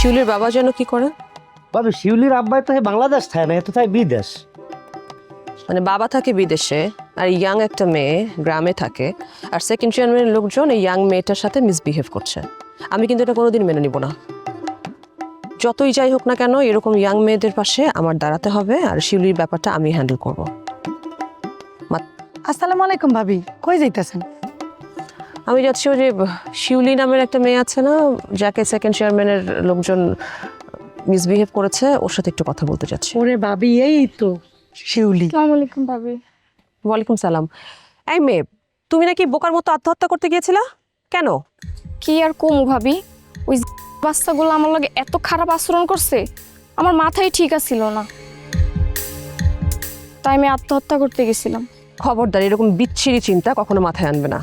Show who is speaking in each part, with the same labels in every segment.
Speaker 1: শিউলির বাবা যেন কি করে?
Speaker 2: ভাবি শিউলির আব্বাই তো বাংলাদেশ থাকে না, এ তো তাই বিদেশ।
Speaker 1: মানে বাবা থাকে বিদেশে আর ইয়াং একটা মেয়ে গ্রামে থাকে, আর সেকেন্ড চেয়ারম্যানের লোকজন এই ইয়াং মেয়েটার সাথে মিসবিহেভ করছে। আমি কিন্তু এটা কোনোদিন মেনে নিব না। যতই যাই হোক না কেন, এরকম ইয়াং মেয়েদের পাশে আমার দাঁড়াতে হবে, আর শিউলির ব্যাপারটা আমি হ্যান্ডেল করব।
Speaker 3: আসসালামু আলাইকুম ভাবি, কই যাইতেছেন?
Speaker 1: আমি যাচ্ছি ওই যে শিউলি নামের একটা মেয়ে আছে না, যাকে সেকেন্ড চেয়ারম্যানের লোকজন মিসবিহেভ করেছে, ওর সাথে একটু কথা বলতে যাচ্ছি।
Speaker 3: ওরে ভাবি, এই তো শিউলি।
Speaker 4: আসসালামু আলাইকুম ভাবি।
Speaker 1: ওয়ালাইকুম সালাম। এই মেয়ে, তুমি নাকি বোকার মতো আত্মহত্যা করতে গিয়েছিলা, কেন?
Speaker 4: কি আর কমু ভাবি, ওই বাচ্চাগুলো আমার লগে এত খারাপ আচরণ করছে, আমার মাথায় ঠিক আছিল না, তাই আমি আত্মহত্যা করতে গেছিলাম।
Speaker 1: খবরদার এরকম বিচ্ছিরি চিন্তা কখনো মাথায় আনবে না।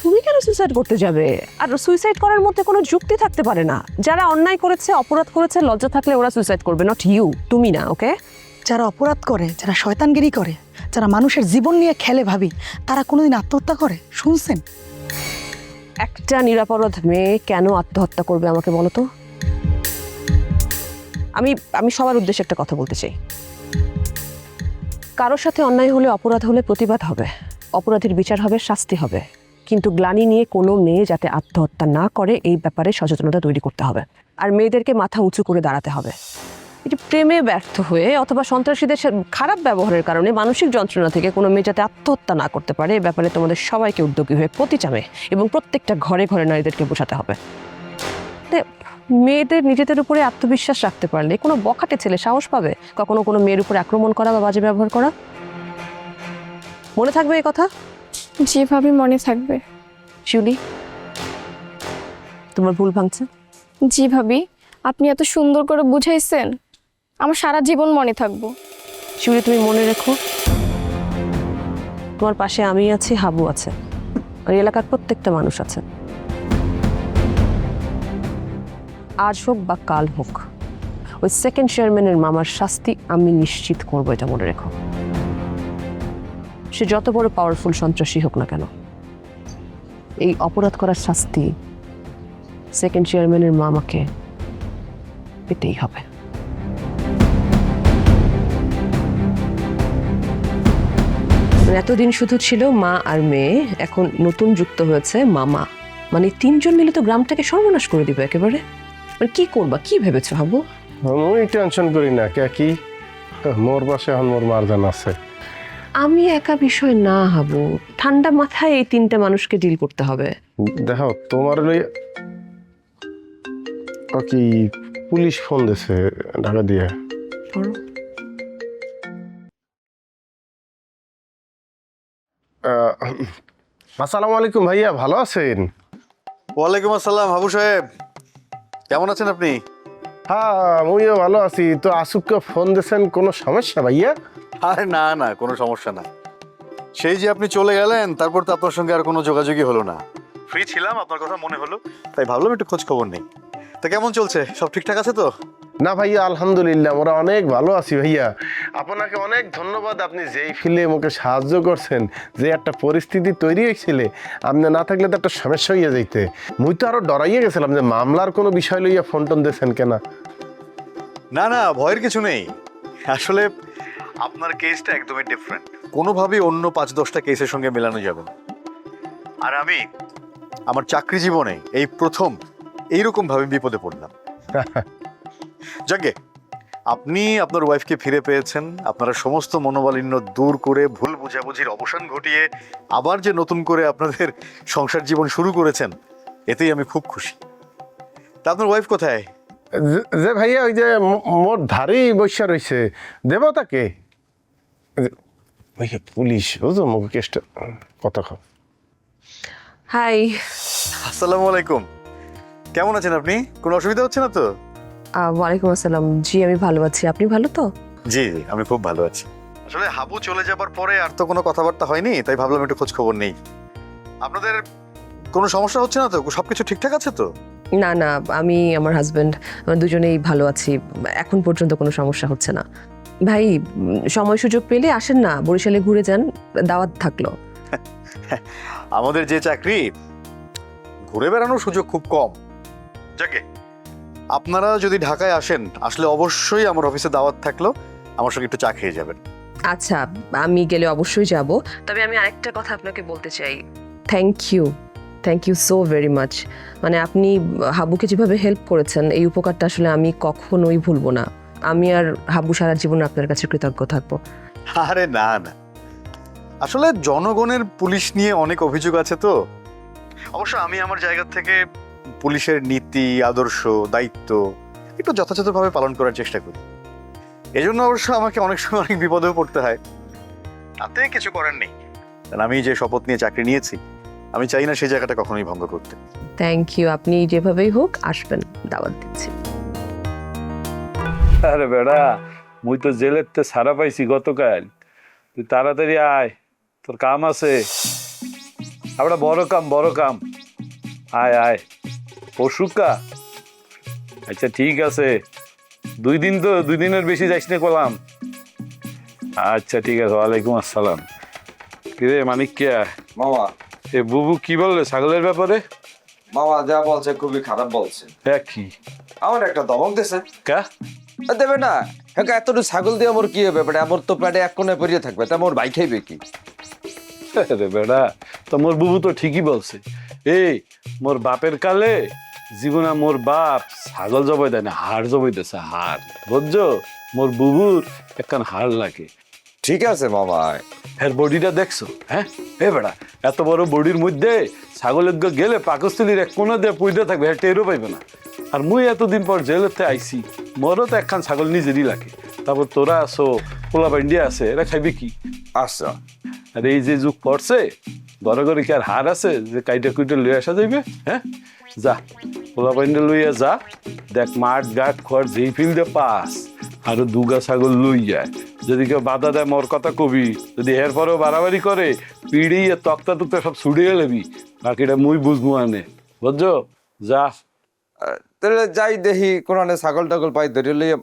Speaker 1: তুমি কেন সুইসাইড করতে যাবে? আর সুইসাইড করার মধ্যে কোনো যুক্তি থাকতে পারে না। যারা অন্যায় করেছে, অপরাধ করেছে, লজ্জা থাকলে ওরা সুইসাইড করবে, নট ইউ, তুমি না। ওকে?
Speaker 3: যারা অপরাধ করে, যারা শয়তানগিরি করে, যারা মানুষের জীবন নিয়ে খেলে ভাবি, তারা কোনোদিন আত্মহত্যা করে শুনছেন?
Speaker 1: একটা নিরাপরাধ মেয়ে কেন আত্মহত্যা করবে আমাকে বলো তো? আমি সবার উদ্দেশ্যে একটা কথা বলতে চাই। কারোর সাথে অন্যায় হলে, অপরাধ হলে প্রতিবাদ হবে, অপরাধীর বিচার হবে, শাস্তি হবে, কিন্তু গ্লানি নিয়ে কোনো মেয়ে যাতে আত্মহত্যা না করে এই ব্যাপারে সচেতনতা তৈরি করতে হবে। আর মেয়েদেরকে মাথা উঁচু করে দাঁড়াতে হবে। এটি প্রেমে ব্যর্থ হয়ে অথবা সন্ত্রাসীদের খারাপ ব্যবহারের কারণে মানসিক যন্ত্রণা থেকে কোনো মেয়ে যাতে আত্মহত্যা না করতে পারে, এ ব্যাপারে তোমাদের সবাইকে উদ্যোগী হয়ে প্রতিচামে এবং প্রত্যেকটা ঘরে ঘরে নারীদেরকে বোঝাতে হবে। মেয়েদের নিজেদের উপরে আত্মবিশ্বাস রাখতে পারলে কোনো বখাটে ছেলে সাহস পাবে কখনো কোনো মেয়ের উপরে আক্রমণ করা বা বাজে ব্যবহার করা? মনে থাকবে এই কথা?
Speaker 4: জি ভাবি, মনে থাকবে।
Speaker 1: শিউলি, তোমার ভুল ভাঙছে।
Speaker 4: জি ভাবি, আপনি এত সুন্দর করে বুঝাইছেন, আমার সারা জীবন মনে থাকবো।
Speaker 1: শিউলি, তুমি মনে রেখো, তোমার পাশে আমি আছি, হাবু আছে, আর এলাকার প্রত্যেকটা মানুষ আছে। আজ হোক বা কাল হোক, ওই সেকেন্ড চেয়ারম্যানের মামার শাস্তি আমি নিশ্চিত করবো, এটা মনে রেখো। সে যত বড় পাওয়ারফুল সন্ত্রাসী হোক না কেন, এই অপরাধ করার শাস্তি সেকেন্ড চেয়ারম্যানের মামাকে পেতেই হবে। এতদিন শুধু ছিল মা আর মেয়ে, এখন নতুন যুক্ত হয়েছে মামা। মানে তিনজন মিলে তো গ্রামটাকে সর্বনাশ করে দিবে একেবারে। মানে কি করবা, কি ভেবেছো হাবু?
Speaker 5: আমি টেনশন করি না, কে কি মোর পাশে এখন মোর মারজান আছে।
Speaker 1: আমি একা বিষয় না হাবু, ঠান্ডা মাথায় এই তিনটা মানুষকে ডিল করতে হবে।
Speaker 5: দেখো তোমার লই কি পুলিশ ফোন দিছে ঢাকা দিয়ে। আসসালামু আলাইকুম ভাইয়া, ভালো আছেন?
Speaker 6: ওয়ালাইকুম আসসালাম হাবু সাহেব, কেমন আছেন আপনি?
Speaker 5: হ্যাঁ আমিও ভালো আছি। তো আসুককে ফোন দিয়েছেন, কোনো সমস্যা ভাইয়া?
Speaker 6: আরে না না, কোনো সমস্যা না। সেই যে আপনি চলে গেলেন, তারপর তো আপনার সঙ্গে আর কোনো যোগাযোগই হলো না। ফ্রি ছিলাম, আপনার কথা মনে হলো, তাই ভাবলাম একটু খোঁজ খবর নেই। তা কেমন চলছে, সব ঠিকঠাক আছে তো?
Speaker 5: না ভাইয়া, আলহামদুলিল্লাহ আমরা অনেক ভালো আছি ভাইয়া। আপনাকে অনেক ধন্যবাদ, আপনি যেই ফিলে আমাকে সাহায্য করছেন। যে একটা পরিস্থিতি তৈরি হয়েছিলে, আপনি না থাকলে তো একটা সমস্যা হইয়া যাইতে। মুই তো আরো ডরাইয়া গেছিলাম যে মামলার কোনো বিষয় লইয়া ফোন টোন দিয়েছেন কেনা।
Speaker 6: না না, ভয়ের কিছু নেই। আসলে আপনার কেসটা একদমই ডিফারেন্ট, কোনোভাবেই অন্য 5-10টা কেসের সঙ্গে মেলানো যাবে না। আর আমি আমার চাকরি জীবনে এই প্রথম এইরকম ভাবে বিপদে পড়লাম। যাকে আপনি আপনার ওয়াইফকে ফিরে পেয়েছেন, আপনারা সমস্ত মনোমালিন্য দূর করে যে বুঝাবুঝির অবসান ঘটিয়ে আবার যে নতুন করে আপনাদের সংসার জীবন শুরু করেছেন, এতেই আমি খুব খুশি। তা আপনার ওয়াইফ কোথায়?
Speaker 5: যে ভাইয়া ওই যে মোর ধারেই বসে রয়েছে, দেব তাকে। ভাইয়া পুলিশ বুঝো মুখ কেসটা কথা খাও।
Speaker 1: হাই।
Speaker 6: আসসালামু আলাইকুম, কেমন আছেন আপনি? কোনো অসুবিধা হচ্ছে না তো?
Speaker 1: ওয়ালাইকুম আসসালাম। জি আমি ভালো আছি, আপনি ভালো তো?
Speaker 6: জি জি, আমি খুব ভালো আছি। আসলে হাবু চলে যাবার পরে আর তো কোনো কথাবার্তা হয়নি, তাই ভাবলাম একটু খোঁজ খবর নেই। আপনাদের কোনো সমস্যা হচ্ছে না তো? সবকিছু ঠিকঠাক আছে তো?
Speaker 1: না না, আমি আমার হাজবেন্ড দুজনেই ভালো আছি, এখন পর্যন্ত কোনো সমস্যা হচ্ছে না। ভাই, সময় সুযোগ পেলে আসেন না, বরিশালে ঘুরে যান, দাওয়াত থাকলো।
Speaker 6: আমাদের যে চাকরি, ঘুরে বেড়ানোর সুযোগ খুব কম। যাকে আপনারা যদি ঢাকায় আসেন, আসলে অবশ্যই আমার অফিসে দাওয়াত থাকলো, আমার সঙ্গে একটু চা খেয়ে যাবেন।
Speaker 1: আচ্ছা, আমি গেলে অবশ্যই যাব। তবে আমি আরেকটা কথা আপনাকে বলতে চাই। Thank you so very much. মানে আপনি হাবুকে যেভাবে হেল্প করেছেন, এই উপকারটা আসলে আমি কখনোই ভুলবো না। আমি আর হাবু সারা জীবন আপনার কাছে কৃতজ্ঞ থাকবো।
Speaker 6: আরে না না, আসলে জনগণের পুলিশ নিয়ে অনেক অভিযোগ আছে তো। অবশ্য আমি আমার জায়গা থেকে পুলিশের নীতি, আদর্শ, দায়িত্ব একটু যথাযথভাবে পালন করার চেষ্টা করি। এই জন্য অবশ্য আমাকে অনেক সময় অনেক বিপদেও পড়তে হয়, তাতে কিছু করার নেই। কারণ আমি যে শপথ নিয়ে চাকরি নিয়েছি, আমি চাই না সেই জায়গাটা কখনোই ভঙ্গ করতে।
Speaker 1: Thank you. আপনি যেভাবেই হোক আসবেন, দাওয়াত দিচ্ছি।
Speaker 7: আরে বেড়া, মুই তো জেলের তে সারা পাইছি গতকাল। তুই তাড়াতাড়ি আয়, তোর কাম আছে। আমরা বড় কাম। আয় আয়। পরশুকা? আচ্ছা ঠিক আছে, 2 দিন তো, 2 দিনের বেশি যাইস না কলাম। আচ্ছা ঠিক আছে, ওয়ালাইকুম আসসালাম। কিরে মানিক কে?
Speaker 8: মামা
Speaker 7: এ বুবু কি বললে ছাগলের ব্যাপারে?
Speaker 8: মামা যা বলছে খুবই খারাপ বলছে।
Speaker 7: হ্যাঁ কি?
Speaker 8: আমার একটা দমক দিছে।
Speaker 7: কা?
Speaker 8: দেবে না, হ্যাঁ এতটুকু ছাগল দিয়ে আমার কি হবে? আমার তো পেটে এক কোণে পড়িয়ে থাকবে, তা আমার ভাই খাইবে কি?
Speaker 7: আরে বেড়া, তো মোর বুবু তো ঠিকই বলছে। এই মোর বাপের কালে জীবনে মোর বাপ ছাগল জবাই দেয় না, হাড় জবাই দিয়েছে, হাড়। বুঝছো? মোর বুবুর একখান হাড় লাগে।
Speaker 8: ঠিক আছে মামা।
Speaker 7: এর বডিটা দেখছো? হ্যাঁ এ বেড়া, এত বড় বডির মধ্যে ছাগলের গেলে পাকস্থলীর এক কোণা দিয়ে পুইতে থাকবে, হ্যাঁ টেরও পাইবে না। আর মুই এতদিন পর জেলেতে আইছি, মোরও তো একখান ছাগল নিজেরই লাগে। তারপর তোরা আসো, পোলা ইন্ডিয়া আছে, এরা খাইবে কি?
Speaker 8: আচ্ছা,
Speaker 7: আর এই যে যুগ পড়ছে, ঘরে ঘরে কি আর হার আছে যে কাইটা কুইটা লই আসা যাইবে? হ্যাঁ যা, পোলা পাইন্ডা লইয়া যা, দেখ মাঠ ঘাট খড় যেই ফিল্ডে পাস, আরো 2 গা ছাগল লই যায়। যদি কেউ বাধা দেয় মোর কথা কবি, যদি এর পরেও বাড়াবাড়ি করে পিড়ি আর তক্তা টুকতা সব ছুড়িয়ে লেবি, বাকিটা মুই বুঝবো আনে। বুঝছো? যা।
Speaker 8: তাহলে যাই দেখি কোরআনে ছাগল টাগল পাই ধরে লইয়া।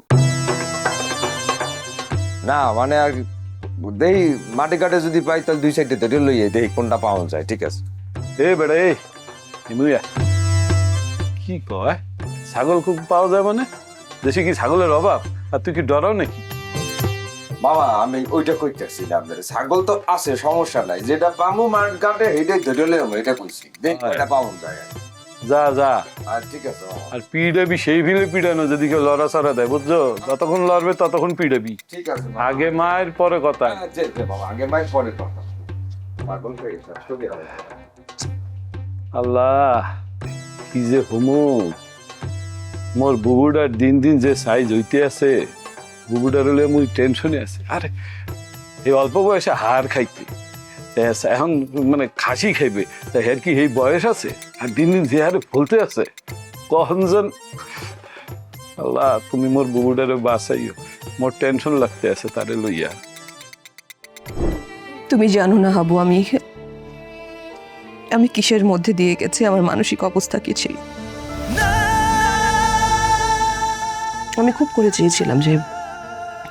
Speaker 8: না মানে আর দেই মাটি কাটে যদি পাই তাহলে 2 সাইডে ধরে লইয়া দেখি কোনটা পাওয়া যায়। ঠিক আছে।
Speaker 7: এ বেড়া এ মুইয়া কি কয়, ছাগল খুব পাওয়া যায় মানে? দেশে কি ছাগলের অভাব? আর তুই কি ডরাও নাকি?
Speaker 8: মামা আমি ওইটা কইতেছিলাম, ছাগল তো আছে, সমস্যা নাই, যেটা পামু মাঠ কাটে এইটাই ধরে লইয়া, এটা কইছি দেখি এটা পাওয়া যায়।
Speaker 7: যা যা।
Speaker 8: আর ঠিক আছে মামা।
Speaker 7: আর পিড়াবি সেই ভিলে পিড়ানো, যদি কেউ লড়াচড়া দেয়, বুঝছো? যতক্ষণ লড়বে ততক্ষণ পিড়াবি।
Speaker 8: ঠিক আছে মামা।
Speaker 7: আগে মায়ের পরে কথা।
Speaker 8: হ্যাঁ, যে বাবা আগে মাই পরে কথা। পাগল হয়ে গেছে, ছবি হবে।
Speaker 7: আল্লাহ, কি যে হমু। মোর বুবুটার দিন দিন যে সাইজ হইতে আছে, বুবুটার হলে মুই টেনশনে আছে। আরে এই অল্প বয়সে হাড় খাইতে, এখন মানে খাসি খাইবে, তা হের কি এই বয়স আছে? আর দিন দিন যে হারে ফলতে আছে, কখন যেন। আল্লাহ, তুমি মোর বুবুটারে বাঁচাইও, মোর টেনশন লাগতে আছে তারে লইয়া।
Speaker 1: তুমি জানো না হাবু, আমি কিসের মধ্যে দিয়ে গেছি, আমার মানসিক অবস্থা কি ছিল। আমি খুব করে চেয়েছিলাম যে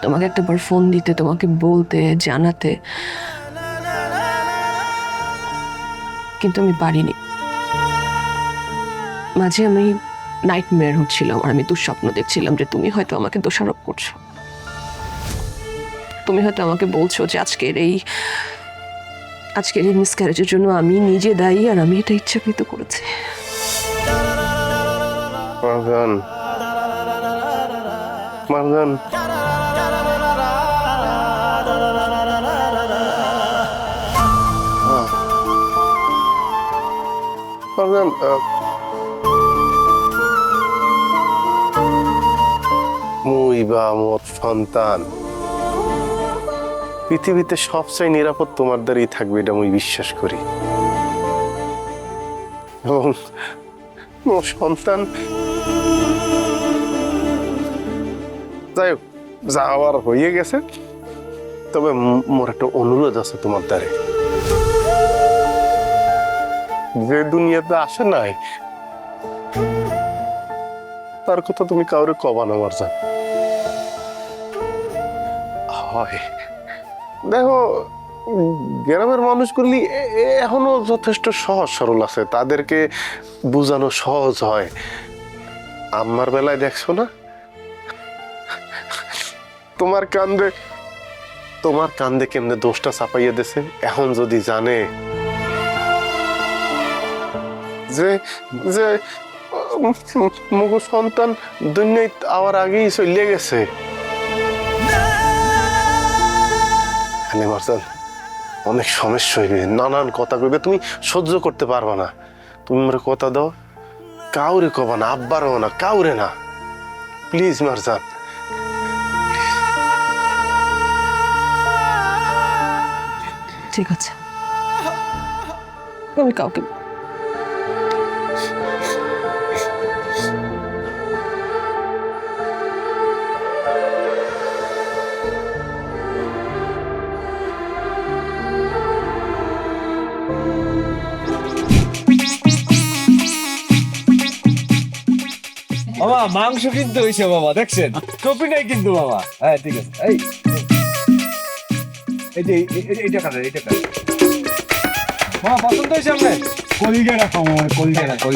Speaker 1: তোমাকে একটাবার ফোন দিতে, তোমাকে বলতে, জানাতে, কিন্তু আমি পারিনি। মাঝে আমি নাইটমেয়ার হচ্ছিল আমার, আমি দুঃস্বপ্ন দেখছিলাম যে তুমি হয়তো আমাকে দোষারোপ করছো, তুমি হয়তো আমাকে বলছো যে আজকের এই মিসক্যারেজের জন্য আমি নিজে দায়ী, আর আমি এটা ইচ্ছাকৃত করেছি।
Speaker 5: মারজান, মারজান, মারজান, মুই বা মোর সন্তান পৃথিবীতে সবচেয়ে নিরাপদ তোমার দ্বারাই থাকবে, এটা আমি বিশ্বাস করি। এবং মোর সন্তান যাই হোক, যাওয়ার হয়ে গেছে। তবে মোর একটা অনুরোধ আছে তোমার দ্বারে। যে দুনিয়াতে আসে নাই তার কথা তুমি কাউরে কবা না মারজান। হয় দেখো, গ্রামের মানুষগুলি এখনো যথেষ্ট সহজ সরল আছে, তাদেরকে বোঝানো সহজ হয়। আম্মার বেলায় দেখছো না, তোমার কান্দে কেমনে দোষটা চাপাইয়া দিছে। এখন যদি জানে যে যে মুগু সন্তান দুনিয়ায় আওয়ার আগেই চলে গেছে। মারজান, অনেক সমস্যা হইবে, নানান কথা কইবে, তুমি সহ্য করতে পারবা না। তুমি আমার কথা দাও, কাউরে কবা না, আব্বারও না, কাউরে না, প্লিজ মারজান।
Speaker 1: ঠিক আছে, আমি কাউকে
Speaker 9: বাবা মাংস কিন্তু হয়েছে বাবা, দেখছেন টপি নাই কিন্তু বাবা। হ্যাঁ ঠিক আছে, এইটা কাটার, এইটা কাটার বাবা পছন্দ হয়েছে আপনার? কলিজা রাখো আমার, কলিজা রাখো।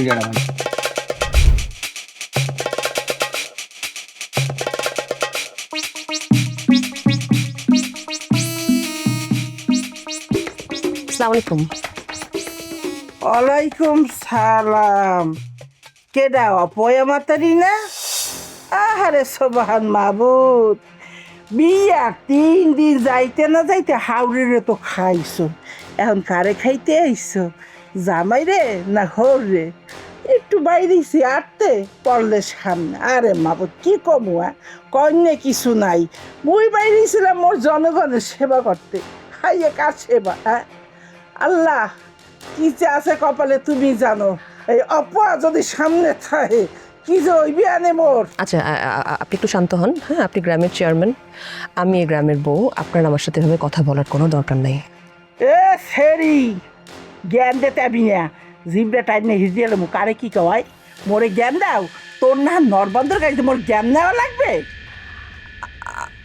Speaker 1: আসসালামু আলাইকুম।
Speaker 10: ওয়ালাইকুম সালাম। কেডা অপয়া মাতারি না? আহারে সোবাহান মাহবুদ, বিয়া 3 দিন যাইতে না যাইতে হাওড়িরে তো খাইছো, এখন কারে খাইতে আইছো? জামাই রে না হর রে? একটু বাইরেছি আটতে পড়লে সামনে। আরে মাহবুদ কি কমু, কন্যা কিছু নাই, মুই বাইরেছিলাম মোর জনগণের সেবা করতে। খাইয়ে কার সেবা? হ্যাঁ আল্লাহ, কি যে আছে কপালে তুমি জানো। এই অপয়া যদি সামনে থাকে কি যে হইবি আনে মোর।
Speaker 1: আচ্ছা, আপনি একটু শান্ত হন। হ্যাঁ, আপনি গ্রামের চেয়ারম্যান, আমি এই গ্রামের বউ, আপনার আমার সাথে এভাবে কথা বলার কোনো দরকার নেই।
Speaker 10: এ সেরি জ্ঞান দিতে আবি না, জিভটা টাইম নিয়ে হিজিয়ালে মুখ আরে কি কয় মোরে জ্ঞান দাও। তোর না নরবন্দর গাড়িতে মোর জ্ঞান নেওয়া লাগবে?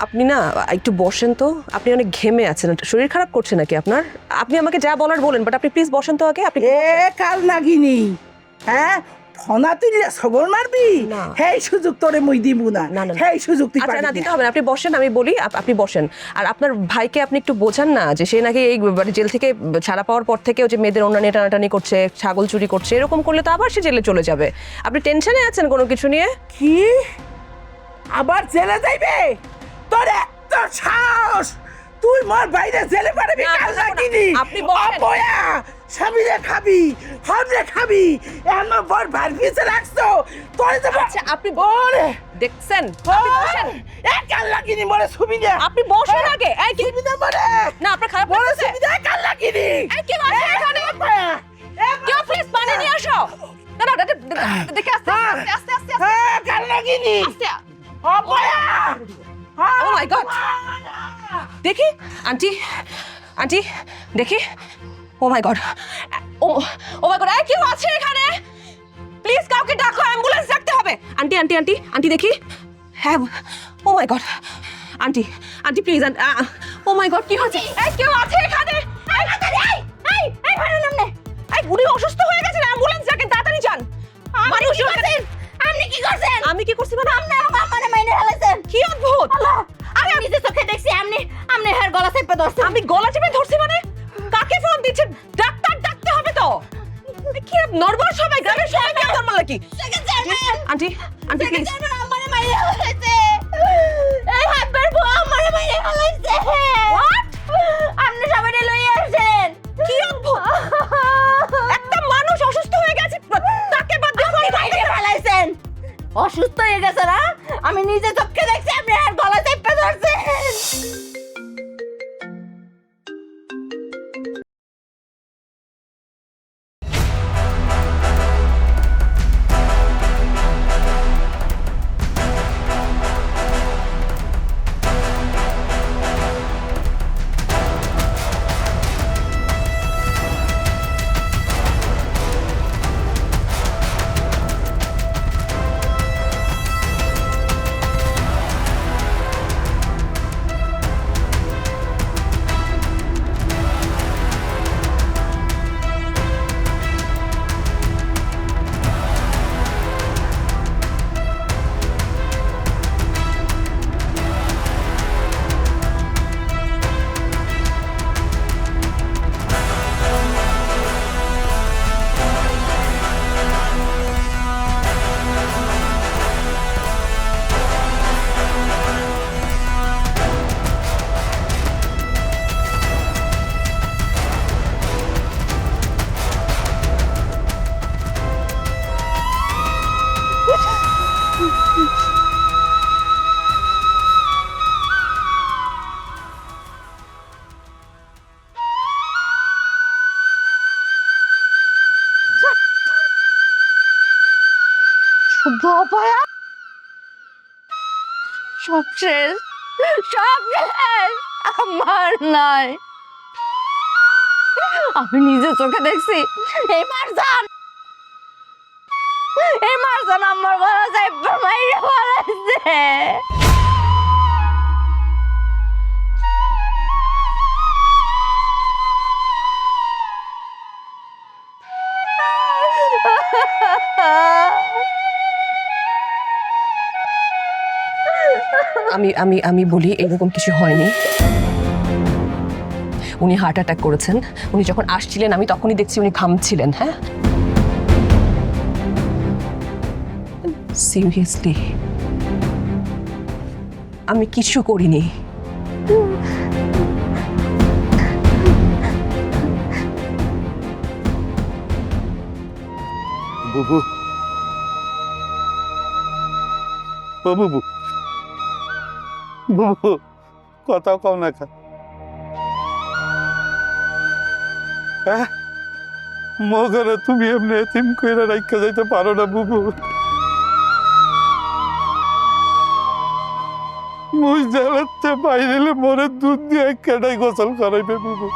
Speaker 1: আপনি না একটু বসেন তো, আপনি অনেক ঘেমে আছেন, শরীর খারাপ করছে নাকি আপনার? আপনি আমাকে যা বলার বলেন, বাট আপনি প্লিজ বসেন তো আগে। আপনি
Speaker 10: এ কাল নাগিনি, হ্যাঁ ফনা তুইলে সবল মারবি?
Speaker 1: না।
Speaker 10: হেই সুযোগ তোরে মুই দিব না,
Speaker 1: না, না, না।
Speaker 10: হেই সুযোগ তুই
Speaker 1: আচ্ছা, না
Speaker 10: পাবি
Speaker 1: দিতে
Speaker 10: না।
Speaker 1: হবে না, আপনি বসেন, আমি বলি, আপনি বসেন। আর আপনার ভাইকে আপনি একটু বোঝান না যে সে নাকি এই জেল থেকে ছাড়া পাওয়ার পর থেকেও যে মেয়েদের অন্যান্য টানাটানি করছে, ছাগল চুরি করছে, এরকম করলে তো আবার সে জেলে চলে যাবে। আপনি টেনশনে আছেন কোনো কিছু নিয়ে?
Speaker 10: কি আবার জেলে যাইবে? তোর এত সাহস, তুই মোর বাইরে জেলে পারবি?
Speaker 1: না,
Speaker 10: কাল
Speaker 1: না, না,
Speaker 10: নাগিনি
Speaker 1: আপনি বসেন।
Speaker 10: অপয়া স্বামীরে খাবি, হবরে খাবি, এমন বড় ভার পিছে রাখছো তোরে তো।
Speaker 1: আচ্ছা, আপনি
Speaker 10: ওরে
Speaker 1: দেখছেন, আপনি বসেন।
Speaker 10: এ কাল লাগিনি মোরে সুবিধা,
Speaker 1: আপনি বসেন আগে। এই কি
Speaker 10: সুবিধা মোরে
Speaker 1: না, আপনার খারাপ
Speaker 10: মোরে
Speaker 1: লাগছে?
Speaker 10: সুবিধা কাল লাগিনি।
Speaker 1: এই কি আছে এখানে? কেউ প্লিজ পানি নিয়ে আসো। না না, দেখে আস্তে আস্তে আস্তে আস্তে
Speaker 10: হ্যাঁ কাল লাগিনি
Speaker 1: আস্তে।
Speaker 10: অপয়া।
Speaker 1: ও মাই গড, দেখি আন্টি, আন্টি দেখি। ও my god, O my god, কেউ আছে এখানে? প্লিজ কাউকে ডাকো, অ্যাম্বুলেন্স ডাকতে হবে। আন্টি আন্টি আন্টি আন্টি দেখি। হ্যাঁ, oh my God, auntie auntie please. Oh my God, কি হচ্ছে? কেউ আছে এখানে? উনি অসুস্থ হয়ে গেছেন, অ্যাম্বুলেন্স ডাকেন, তাড়াতাড়ি যান।
Speaker 11: আপনি কি করছেন?
Speaker 1: আমি কি করছি মানে?
Speaker 11: আপনি আমার মামারে মাইনে ফেলেছেন।
Speaker 1: কি অদ্ভুত!
Speaker 11: আল্লাহ, আমি নিজে চোখে দেখছি আপনি হের গলা চেপে ধরছেন।
Speaker 1: আমি গলা চেপে ধরছি মানে? কাকে ফোন দিচ্ছেন? ডাক্তার ডাকতে হবে তো। কি নরমাল সবাই, গ্রামের সবাই কি নরমাল নাকি? Aunty auntie please.
Speaker 11: আমারে মাইনে ফেলেছে, এই হাব্বার বউ আমারে মাইনে ফেলেছে।
Speaker 1: হোয়াট?
Speaker 11: আপনি সবাইকে লইয়া আসেন।
Speaker 1: কি অদ্ভুত! একটা মানুষ অসুস্থ হয়ে গেছে, তাকে বাদ দিয়ে
Speaker 11: আপনি মাইনে ফেলাইছেন। অসুস্থ হয়ে গেছে না? আমি নিজে চোখে দেখছি আপনি হের গলা চেপে ধরছেন। বাবায়া সব শেষ, সব শেষ, আমার নাই। আমি নিজে চোখে দেখছি এই মারজান আমার গলা চাইপা মাইরা ফেলাইছে।
Speaker 1: আমি আমি আমি বলি এরকম কিছু হয়নি। উনি হার্ট অ্যাটাক করেছেন। উনি যখন আসছিলেন আমি তখনই দেখছি উনি ঘামছিলেন। হ্যাঁ, সিরিয়াসলি আমি কিছু করিনি।
Speaker 7: বুবু, ও বুবু, বুবু কথা কও না খা। হ্যাঁ, মগরে তুমি এমনি এতিম কইরা রাইখা যাইতে পারো না বুবু। মুই জ্বালাতে বাইরে মরে দুধ দিয়ে কেটাই গোসল করাইবে বুবু।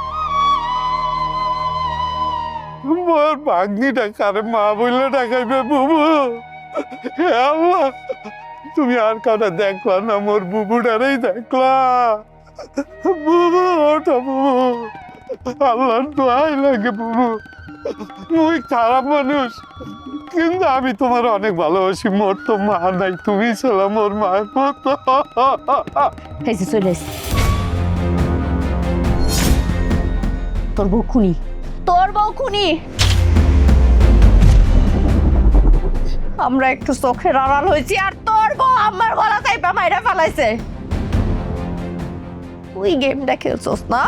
Speaker 7: মোর ভাগ্নিটা কারে মা বললে ডাকাইবে বুবু। হে আল্লাহ, তুমি আর কাউটা দেখলা না, মোর বুবুটারেই দেখলা। বুবু ওটা বুবু, আল্লাহর দোয়াই লাগে বুবু। মুই খারাপ মানুষ, কিন্তু আমি তোমার অনেক ভালোবাসি। মোর তো মা নাই, তুমি ছিল মোর মায়ের মতো।
Speaker 11: তোর বউ খুনি, তোর বউ খুনি। আমরা একটু চোখের আড়াল হয়েছি আর তোর বউ আমার গলা চাইপা মাইরা ফেলাইছে। তুই গেমটা খেলছস না?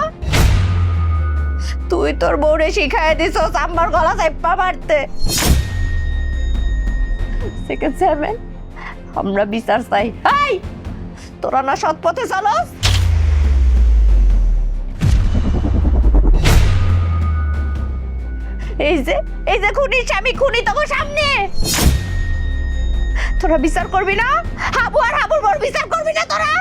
Speaker 11: তুই তোর বউরে শিখাই দিছস আমার গলা চাইপা মারতে। সেকেন্ড চেয়ারম্যান, আমরা বিচার চাই। এই তোরা না সৎ পথে চলস? এই যে খুনি স্বামী, খুনি তোর সামনে। তোরা বিচার করবি না? হাবু আর হাবুর বর বিচার করবি না তোরা?